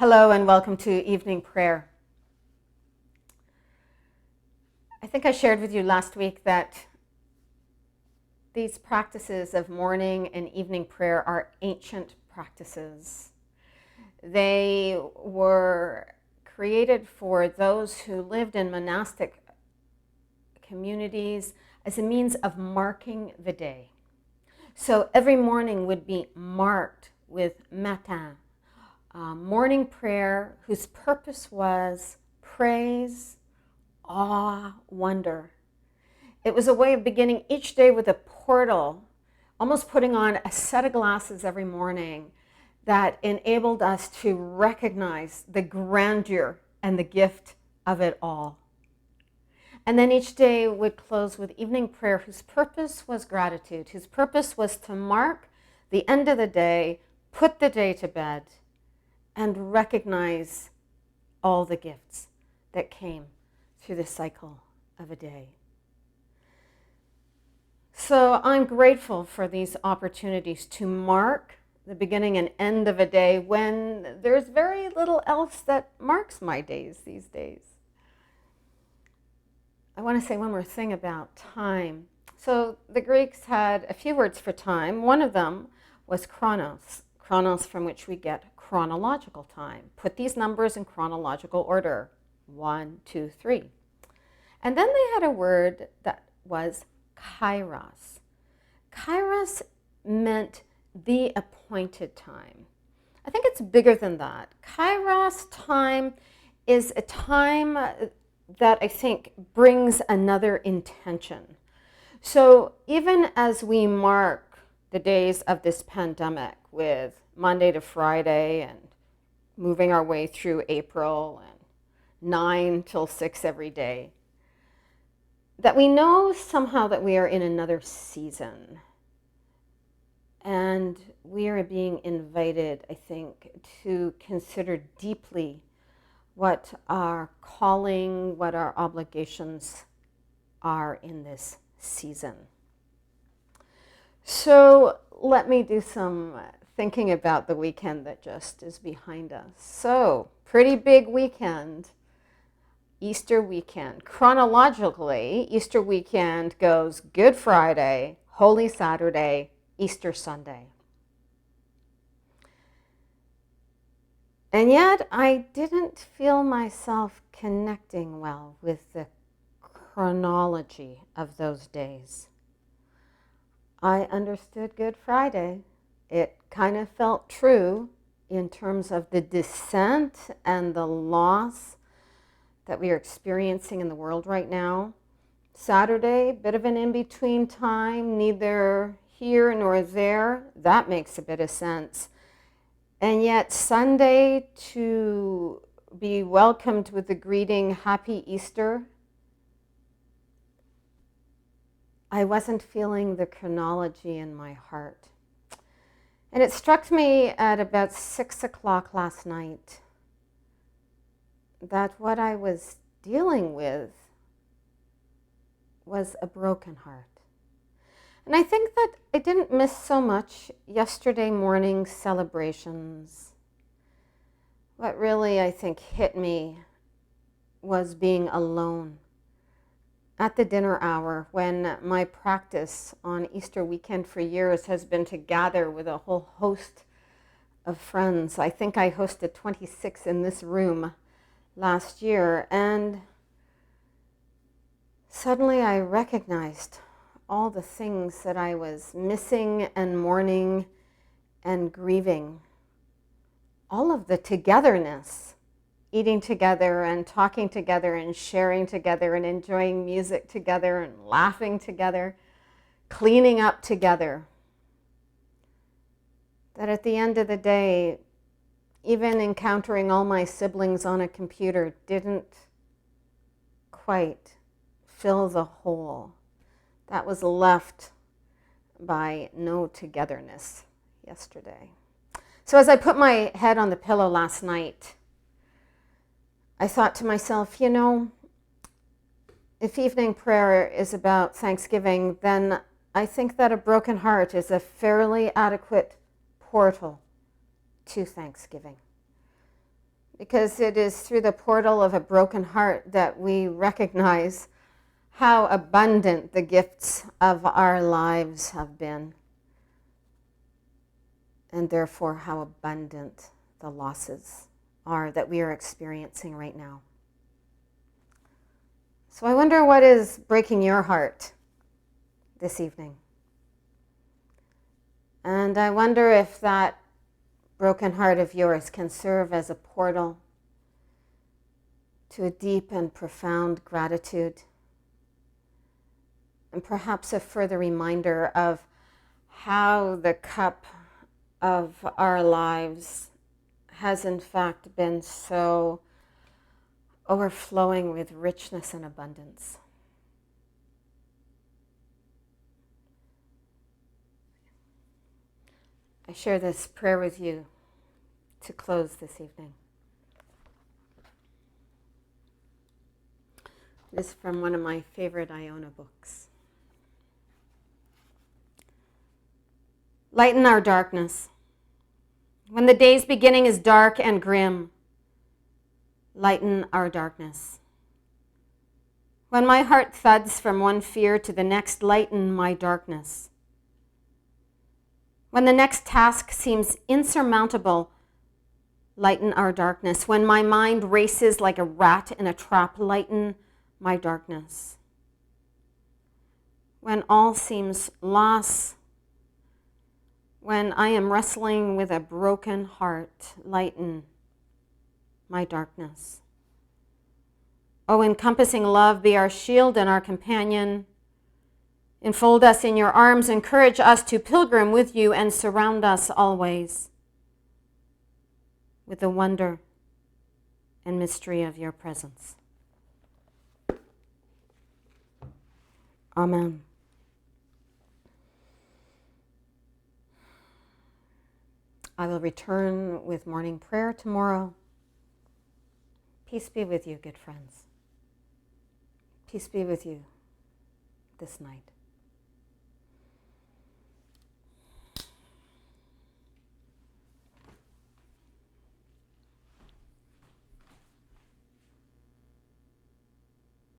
Hello and welcome to evening prayer. I think I shared with you last week that these practices of morning and evening prayer are ancient practices. They were created for those who lived in monastic communities as a means of marking the day. So every morning would be marked with matin, morning prayer whose purpose was praise, awe, wonder. It was a way of beginning each day with a portal, almost putting on a set of glasses every morning that enabled us to recognize the grandeur and the gift of it all. And then each day would close with evening prayer whose purpose was gratitude, whose purpose was to mark the end of the day, put the day to bed, and recognize all the gifts that came through the cycle of a day. So I'm grateful for these opportunities to mark the beginning and end of a day when there's very little else that marks my days these days. I want to say one more thing about time. So the Greeks had a few words for time. One of them was chronos, chronos from which we get chronological time. Put these numbers in chronological order, 1, 2, 3. And then they had a word that was kairos. Kairos meant the appointed time. I think it's bigger than that. Kairos time is a time that I think brings another intention. So even as we mark the days of this pandemic with Monday to Friday and moving our way through April and 9 till 6 every day, that we know somehow that we are in another season. And we are being invited, I think, to consider deeply what our calling, what our obligations are in this season. So let me do some thinking about the weekend that just is behind us. So, pretty big weekend. Easter weekend. Chronologically, Easter weekend goes Good Friday, Holy Saturday, Easter Sunday. And yet I didn't feel myself connecting well with the chronology of those days. I understood Good Friday. It kind of felt true in terms of the descent and the loss that we are experiencing in the world right now. Saturday, bit of an in-between time, neither here nor there. That makes a bit of sense. And yet Sunday, to be welcomed with the greeting, Happy Easter, I wasn't feeling the chronology in my heart. And it struck me at about 6 o'clock last night that what I was dealing with was a broken heart. And I think that I didn't miss so much yesterday morning celebrations. What really, I think, hit me was being alone at the dinner hour when my practice on Easter weekend for years has been to gather with a whole host of friends. I think I hosted 26 in this room last year, and suddenly I recognized all the things that I was missing and mourning and grieving. All of the togetherness, eating together and talking together and sharing together and enjoying music together and laughing together, cleaning up together. That at the end of the day, even encountering all my siblings on a computer didn't quite fill the hole that was left by no togetherness yesterday. So as I put my head on the pillow last night, I thought to myself, if evening prayer is about Thanksgiving, then I think that a broken heart is a fairly adequate portal to Thanksgiving. because it is through the portal of a broken heart that we recognize how abundant the gifts of our lives have been, and therefore how abundant the losses are that we are experiencing right now. So I wonder what is breaking your heart this evening. And I wonder if that broken heart of yours can serve as a portal to a deep and profound gratitude, and perhaps a further reminder of how the cup of our lives has in fact been so overflowing with richness and abundance. I share this prayer with you to close this evening. It is from one of my favorite Iona books. Lighten our darkness. When the day's beginning is dark and grim, lighten our darkness. When my heart thuds from one fear to the next, lighten my darkness. When the next task seems insurmountable, lighten our darkness. When my mind races like a rat in a trap, lighten my darkness. When all seems loss, when I am wrestling with a broken heart, lighten my darkness. O encompassing love, be our shield and our companion. Enfold us in your arms, encourage us to pilgrim with you, and surround us always with the wonder and mystery of your presence. Amen. I will return with morning prayer tomorrow. Peace be with you, good friends. Peace be with you this night.